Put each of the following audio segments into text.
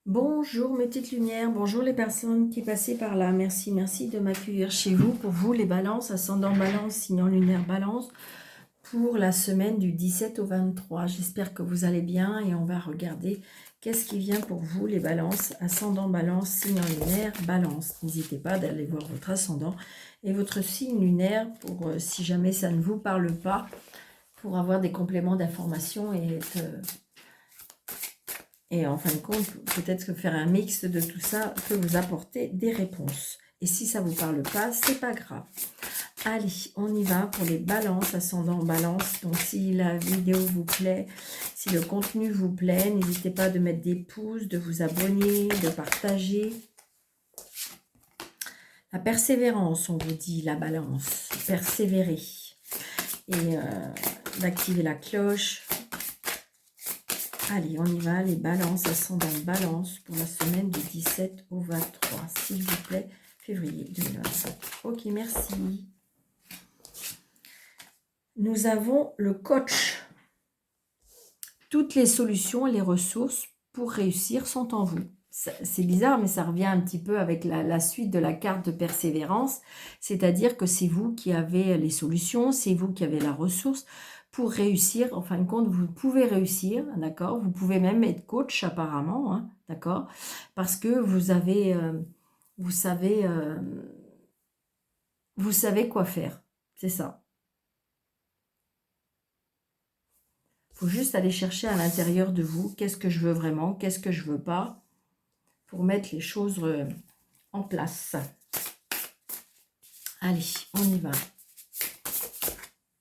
Bonjour mes petites lumières, bonjour les personnes qui passaient par là. Merci, merci de m'accueillir chez vous. Pour vous les balances, ascendant balance, signant lunaire balance, pour la semaine du 17 au 23. J'espère que vous allez bien et on va regarder qu'est-ce qui vient pour vous les balances, ascendant balance, signant lunaire balance. N'hésitez pas d'aller voir votre ascendant et votre signe lunaire pour si jamais ça ne vous parle pas, pour avoir des compléments d'information et en fin de compte, peut-être que faire un mix de tout ça peut vous apporter des réponses. Et si ça ne vous parle pas, c'est pas grave. Allez, on y va pour les balances, ascendant balance. Donc si la vidéo vous plaît, si le contenu vous plaît, n'hésitez pas de mettre des pouces, de vous abonner, de partager. La persévérance, on vous dit, la balance, persévérer. Et d'activer la cloche. Allez, on y va, les balances, ascendant balance pour la semaine du 17 au 23, s'il vous plaît, février 2025. Ok, merci. Nous avons le coach. Toutes les solutions et les ressources pour réussir sont en vous. C'est bizarre, mais ça revient un petit peu avec la suite de la carte de persévérance, c'est-à-dire que c'est vous qui avez les solutions, c'est vous qui avez la ressource pour réussir. En fin de compte, vous pouvez réussir, d'accord? Vous pouvez même être coach apparemment, hein, d'accord? Parce que vous avez, vous savez quoi faire, c'est ça. Il faut juste aller chercher à l'intérieur de vous, qu'est-ce que je veux vraiment, qu'est-ce que je veux pas, pour mettre les choses en place. Allez, on y va.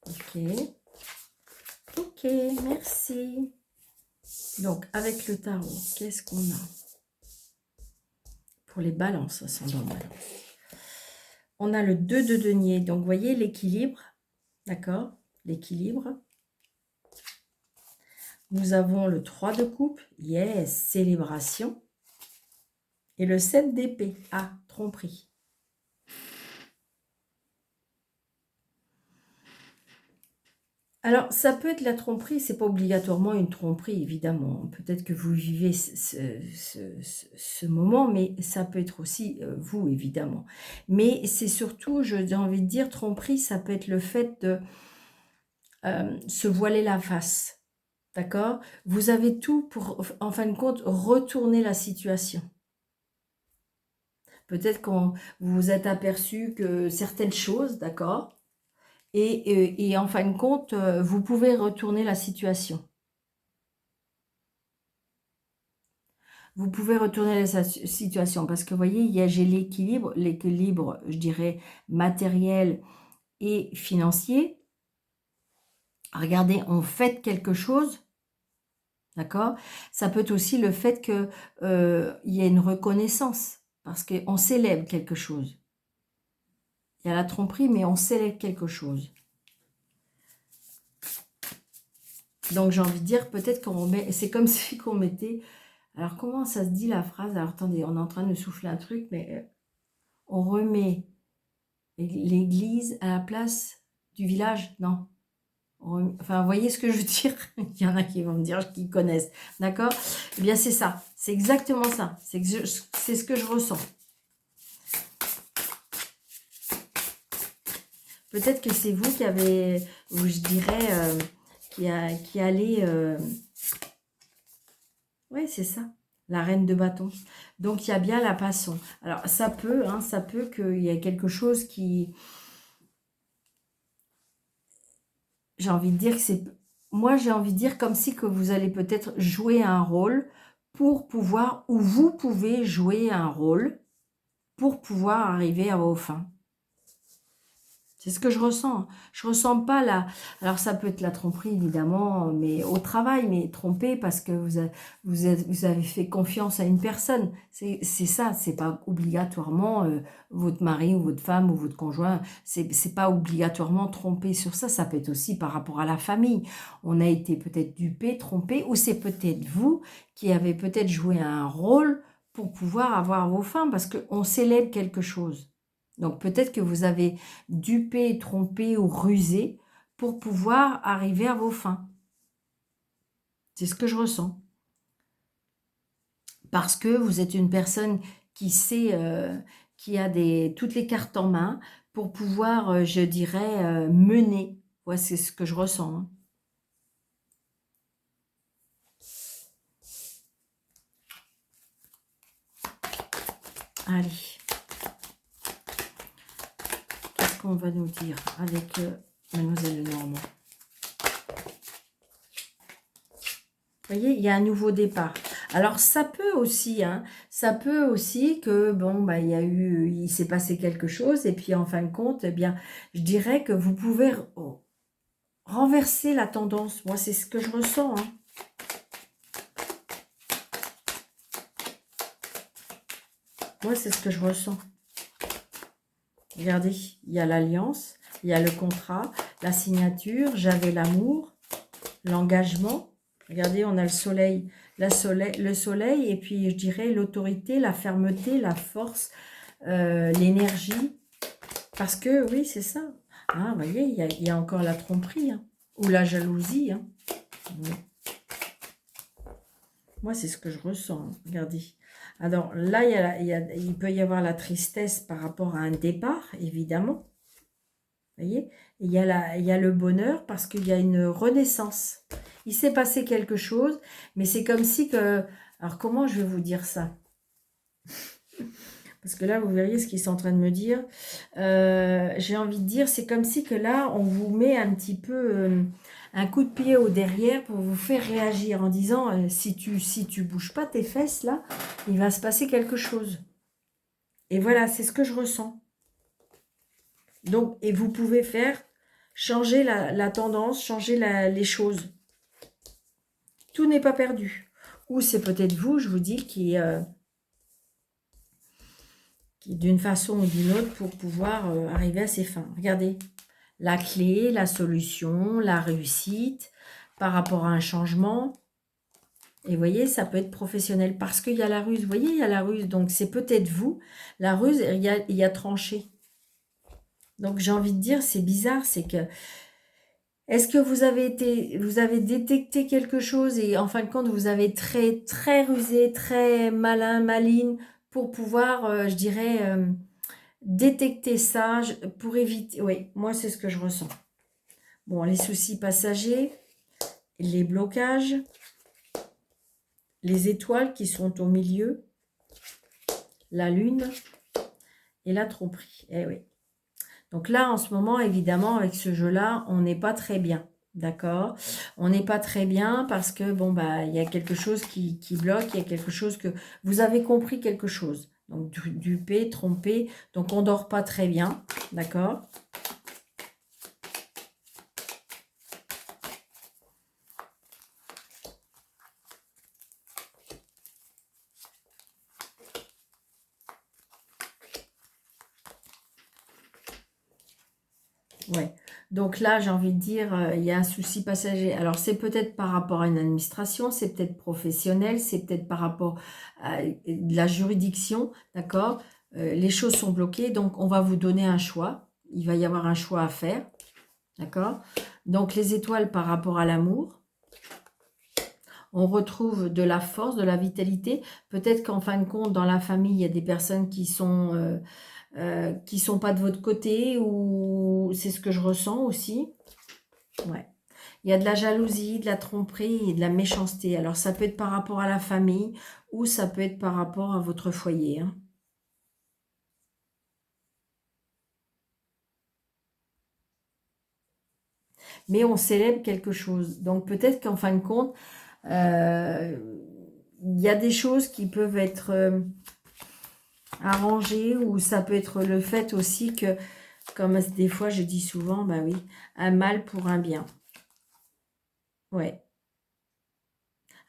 Ok. Ok, merci. Donc, avec le tarot, qu'est-ce qu'on a pour les balances ascendant balance? On a le 2 de denier. Donc, vous voyez l'équilibre. D'accord? L'équilibre. Nous avons le 3 de coupe. Yes, célébration. Et le 7 d'épée. Ah, tromperie. Alors, ça peut être la tromperie, c'est pas obligatoirement une tromperie, évidemment. Peut-être que vous vivez ce moment, mais ça peut être aussi vous, évidemment. Mais c'est surtout, j'ai envie de dire, tromperie, ça peut être le fait de se voiler la face. D'accord? Vous avez tout pour, en fin de compte, retourner la situation. Peut-être qu'on vous vous êtes aperçu que certaines choses, d'accord? Et en fin de compte, vous pouvez retourner la situation. Vous pouvez retourner la situation parce que vous voyez, j'ai l'équilibre, je dirais, matériel et financier. Regardez, on fait quelque chose, d'accord? Ça peut être aussi le fait qu'il y ait une reconnaissance parce qu'on célèbre quelque chose. Il y a la tromperie, mais on célèbre quelque chose. Donc, j'ai envie de dire, peut-être qu'on met, c'est comme si qu'on mettait... Alors, comment ça se dit la phrase? Alors, attendez, on est en train de me souffler un truc, mais on remet l'église à la place du village? Non. Enfin, vous voyez ce que je veux dire? Il y en a qui vont me dire qu'ils connaissent. D'accord? Eh bien, c'est ça. C'est exactement ça. C'est ce que je ressens. Peut-être que c'est vous qui avez, ou je dirais, qui allez... Oui, c'est ça. La reine de bâton. Donc, il y a bien la passion. Alors, ça peut qu'il y ait quelque chose qui... J'ai envie de dire que c'est... Moi, j'ai envie de dire comme si que vous allez peut-être jouer un rôle pour pouvoir... Ou vous pouvez jouer un rôle pour pouvoir arriver à vos fins. C'est ce que je ressens. Je ressens pas la... Alors, ça peut être la tromperie, évidemment, mais au travail, mais tromper parce que vous avez fait confiance à une personne. C'est ça, c'est pas obligatoirement votre mari ou votre femme ou votre conjoint. C'est pas obligatoirement tromper sur ça. Ça peut être aussi par rapport à la famille. On a été peut-être dupé, trompé, ou c'est peut-être vous qui avez peut-être joué un rôle pour pouvoir avoir vos fins parce qu'on célèbre quelque chose. Donc peut-être que vous avez dupé, trompé ou rusé pour pouvoir arriver à vos fins. C'est ce que je ressens. parce que vous êtes une personne qui sait, qui a toutes les cartes en main pour pouvoir, je dirais, mener. Ouais, c'est ce que je ressens, hein. Allez, qu'est-ce qu'on va nous dire avec Mademoiselle Lenormand? Vous voyez, il y a un nouveau départ. Alors, ça peut aussi, hein, ça peut aussi que, bon, bah, il s'est passé quelque chose, et puis en fin de compte, eh bien, je dirais que vous pouvez renverser la tendance. Moi, c'est ce que je ressens, hein. Moi, c'est ce que je ressens. Regardez, il y a l'alliance, il y a le contrat, la signature, j'avais l'amour, l'engagement. Regardez, on a le soleil, le soleil, et puis je dirais l'autorité, la fermeté, la force, l'énergie. Parce que, oui, c'est ça. Ah, vous voyez, il y a encore la tromperie, hein, ou la jalousie, hein. Oui. Moi, c'est ce que je ressens, hein. Regardez. Alors là, il peut y avoir la tristesse par rapport à un départ, évidemment. Vous voyez, il y a le bonheur parce qu'il y a une renaissance. Il s'est passé quelque chose, mais c'est comme si que... Alors, comment je vais vous dire ça? Parce que là, vous verriez ce qu'ils sont en train de me dire. J'ai envie de dire, c'est comme si que là, on vous met un petit peu un coup de pied au derrière pour vous faire réagir en disant, si tu bouges pas tes fesses, là, il va se passer quelque chose. Et voilà, c'est ce que je ressens. Donc, et vous pouvez faire changer la tendance, changer les choses. Tout n'est pas perdu. Ou c'est peut-être vous, je vous dis, qui d'une façon ou d'une autre, pour pouvoir arriver à ses fins. Regardez, la clé, la solution, la réussite, par rapport à un changement. Et vous voyez, ça peut être professionnel, parce qu'il y a la ruse. Vous voyez, il y a la ruse, donc c'est peut-être vous. La ruse, il y a tranché. Donc j'ai envie de dire, c'est bizarre, c'est que... Est-ce que vous avez détecté quelque chose et en fin de compte, vous avez très rusé, très malin, maline pour pouvoir, je dirais, détecter ça pour éviter... Oui, moi, c'est ce que je ressens. Bon, les soucis passagers, les blocages, les étoiles qui sont au milieu, la lune et la tromperie. Eh oui. Donc là, en ce moment, évidemment, avec ce jeu-là, on n'est pas très bien. D'accord? On n'est pas très bien parce que, bon, bah, il y a quelque chose qui bloque, il y a quelque chose que... Vous avez compris quelque chose. Donc, dupé, trompé. Donc, on ne dort pas très bien. D'accord? Ouais. Donc là, j'ai envie de dire, il y a un souci passager. Alors, c'est peut-être par rapport à une administration, c'est peut-être professionnel, c'est peut-être par rapport à de la juridiction, d'accord? Les choses sont bloquées, donc on va vous donner un choix. Il va y avoir un choix à faire, d'accord? Donc, les étoiles par rapport à l'amour. On retrouve de la force, de la vitalité. Peut-être qu'en fin de compte, dans la famille, il y a des personnes qui sont pas de votre côté, ou c'est ce que je ressens aussi. Ouais. Il y a de la jalousie, de la tromperie et de la méchanceté. Alors, ça peut être par rapport à la famille ou ça peut être par rapport à votre foyer, hein. Mais on célèbre quelque chose. Donc, peut-être qu'en fin de compte, il y a des choses qui peuvent être arrangées, ou ça peut être le fait aussi que, comme des fois je dis souvent, bah oui, un mal pour un bien. Ouais.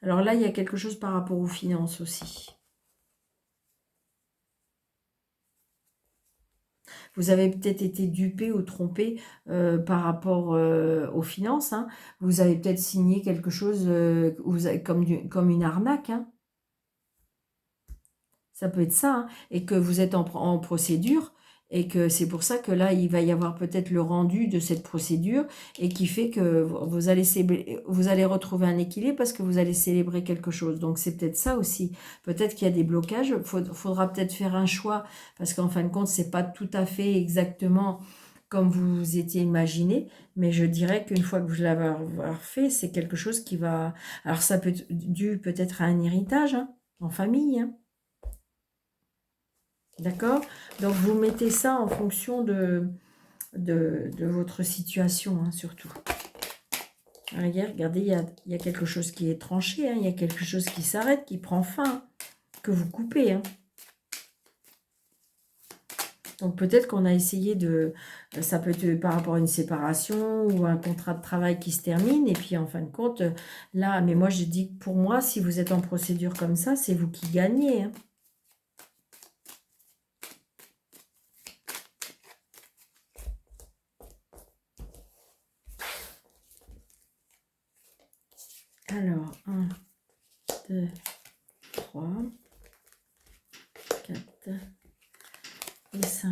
Alors là, il y a quelque chose par rapport aux finances aussi. Vous avez peut-être été dupé ou trompé par rapport aux finances, hein. Vous avez peut-être signé quelque chose comme une arnaque, hein. Ça peut être ça, hein. Et que vous êtes en procédure Et que c'est pour ça que là, il va y avoir peut-être le rendu de cette procédure et qui fait que vous allez retrouver un équilibre parce que vous allez célébrer quelque chose. Donc, c'est peut-être ça aussi. Peut-être qu'il y a des blocages. Faudra peut-être faire un choix parce qu'en fin de compte, c'est pas tout à fait exactement comme vous étiez imaginé. Mais je dirais qu'une fois que vous l'avez fait, c'est quelque chose qui va... Alors, ça peut être dû peut-être à un héritage, hein, en famille, hein. D'accord? Donc, vous mettez ça en fonction de votre situation, hein, surtout. Regardez, il y a quelque chose qui est tranché, hein, il y a quelque chose qui s'arrête, qui prend fin, hein, que vous coupez. Hein. Donc, peut-être qu'on a essayé de... Ça peut être par rapport à une séparation ou un contrat de travail qui se termine. Et puis, en fin de compte, là... Mais moi, j'ai dit que pour moi, si vous êtes en procédure comme ça, c'est vous qui gagnez, hein. Alors, 1, 2, 3, 4 et 5.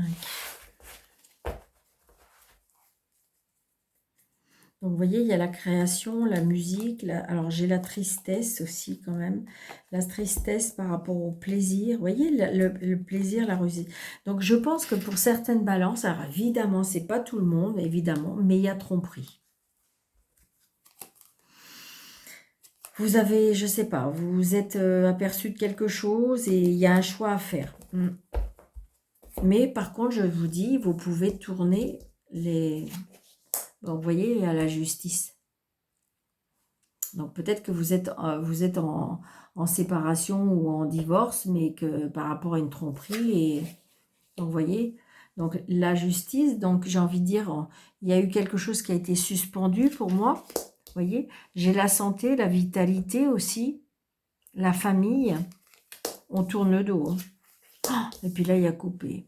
Donc, vous voyez, il y a la création, la musique. Alors, j'ai la tristesse aussi, quand même. La tristesse par rapport au plaisir. Vous voyez, le plaisir, la rusée. Donc, je pense que pour certaines balances, alors évidemment, c'est pas tout le monde, évidemment, mais il y a tromperie. Vous avez, je sais pas, vous êtes aperçu de quelque chose et il y a un choix à faire. Mais par contre, je vous dis, vous pouvez tourner les... Bon, vous voyez, il y a la justice. Donc peut-être que vous êtes en séparation ou en divorce, mais que par rapport à une tromperie. Et donc vous voyez, donc la justice, donc j'ai envie de dire, il y a eu quelque chose qui a été suspendu pour moi. Vous voyez, j'ai la santé, la vitalité aussi, la famille. On tourne le dos. Hein. Et puis là, il y a coupé.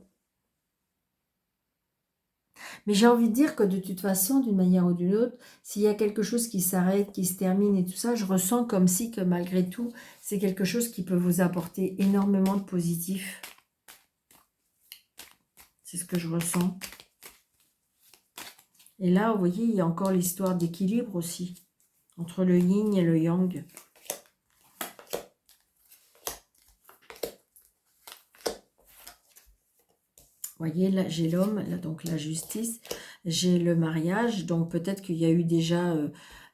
Mais j'ai envie de dire que de toute façon, d'une manière ou d'une autre, s'il y a quelque chose qui s'arrête, qui se termine et tout ça, je ressens comme si que malgré tout, c'est quelque chose qui peut vous apporter énormément de positif. C'est ce que je ressens. Et là, vous voyez, il y a encore l'histoire d'équilibre aussi, entre le yin et le yang. Vous voyez, là, j'ai l'homme, là, donc la justice, j'ai le mariage, donc peut-être qu'il y a eu déjà,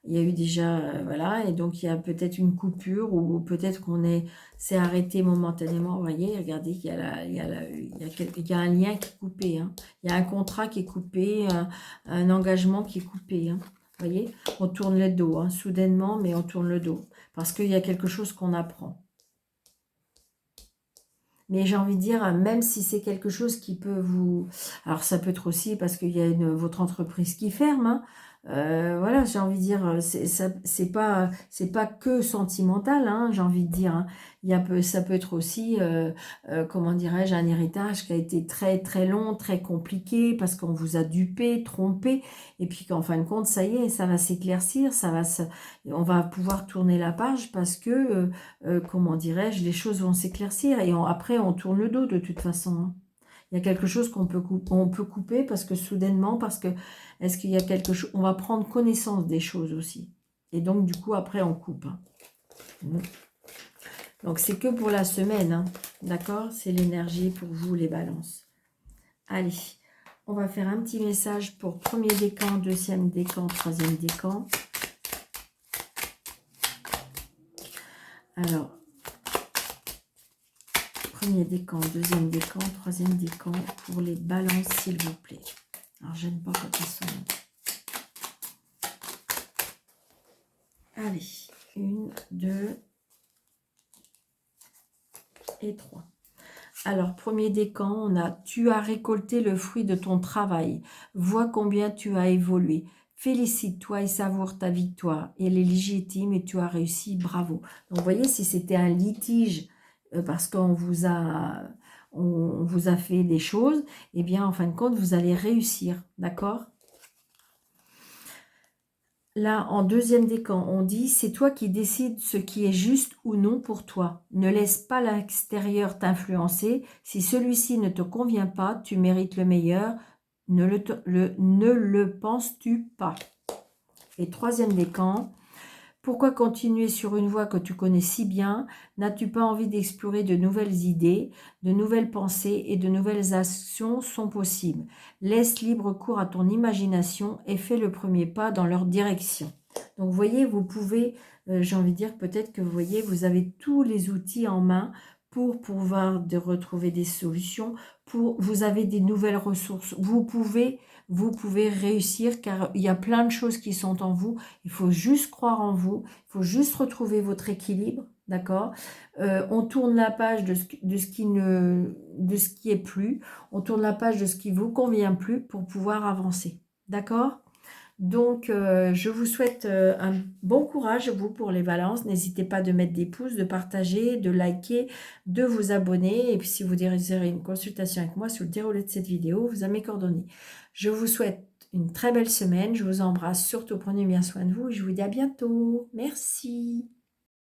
voilà, et donc il y a peut-être une coupure, ou peut-être c'est arrêté momentanément, vous voyez, regardez, il y a un lien qui est coupé, hein. Il y a un contrat qui est coupé, un engagement qui est coupé, hein. Vous voyez, on tourne le dos, hein, soudainement, mais on tourne le dos, parce qu'il y a quelque chose qu'on apprend. Mais j'ai envie de dire, même si c'est quelque chose qui peut vous... Alors, ça peut être aussi parce qu'il y a votre entreprise qui ferme. Hein. Voilà, j'ai envie de dire, c'est pas que sentimental, hein, j'ai envie de dire. Hein. Ça peut être aussi, comment dirais-je, un héritage qui a été très, très long, très compliqué, parce qu'on vous a dupé, trompé, et puis qu'en fin de compte, ça y est, ça va s'éclaircir, on va pouvoir tourner la page parce que... comment dirais-je, les choses vont s'éclaircir et après on tourne le dos de toute façon. Hein. Il y a quelque chose qu'on peut couper parce que soudainement, parce que est-ce qu'il y a quelque chose, on va prendre connaissance des choses aussi. Et donc du coup après on coupe. Hein. Donc c'est que pour la semaine, hein. D'accord? C'est l'énergie pour vous les balances. Allez, on va faire un petit message pour premier décan, deuxième décan, troisième décan. Alors, premier décan, deuxième décan, troisième décan pour les balances, s'il vous plaît. Alors, j'aime pas quand ils sont... Allez, 1, 2 et 3. Alors, premier décan, on a « Tu as récolté le fruit de ton travail. Vois combien tu as évolué. Félicite-toi et savoure ta victoire. Elle est légitime et tu as réussi. Bravo. » Donc, vous voyez, si c'était un litige, parce qu'on vous a fait des choses, eh bien, en fin de compte, vous allez réussir. D'accord? Là, en deuxième décan, on dit, c'est toi qui décides ce qui est juste ou non pour toi. Ne laisse pas l'extérieur t'influencer. Si celui-ci ne te convient pas, tu mérites le meilleur. Ne le penses-tu pas? Et troisième décan, pourquoi continuer sur une voie que tu connais si bien? N'as-tu pas envie d'explorer de nouvelles idées, de nouvelles pensées et de nouvelles actions sont possibles? Laisse libre cours à ton imagination et fais le premier pas dans leur direction. Donc, vous voyez, vous pouvez, j'ai envie de dire, peut-être que vous voyez, vous avez tous les outils en main pour pouvoir retrouver des solutions, vous avez des nouvelles ressources. Vous pouvez réussir car il y a plein de choses qui sont en vous. Il faut juste croire en vous. Il faut juste retrouver votre équilibre. D'accord. On tourne la page de ce qui est plus. On tourne la page de ce qui vous convient plus pour pouvoir avancer. D'accord. Donc, je vous souhaite un bon courage, vous, pour les balances. N'hésitez pas de mettre des pouces, de partager, de liker, de vous abonner. Et puis, si vous désirez une consultation avec moi sur le déroulé de cette vidéo, vous avez mes coordonnées. Je vous souhaite une très belle semaine. Je vous embrasse. Surtout, prenez bien soin de vous. Et je vous dis à bientôt. Merci.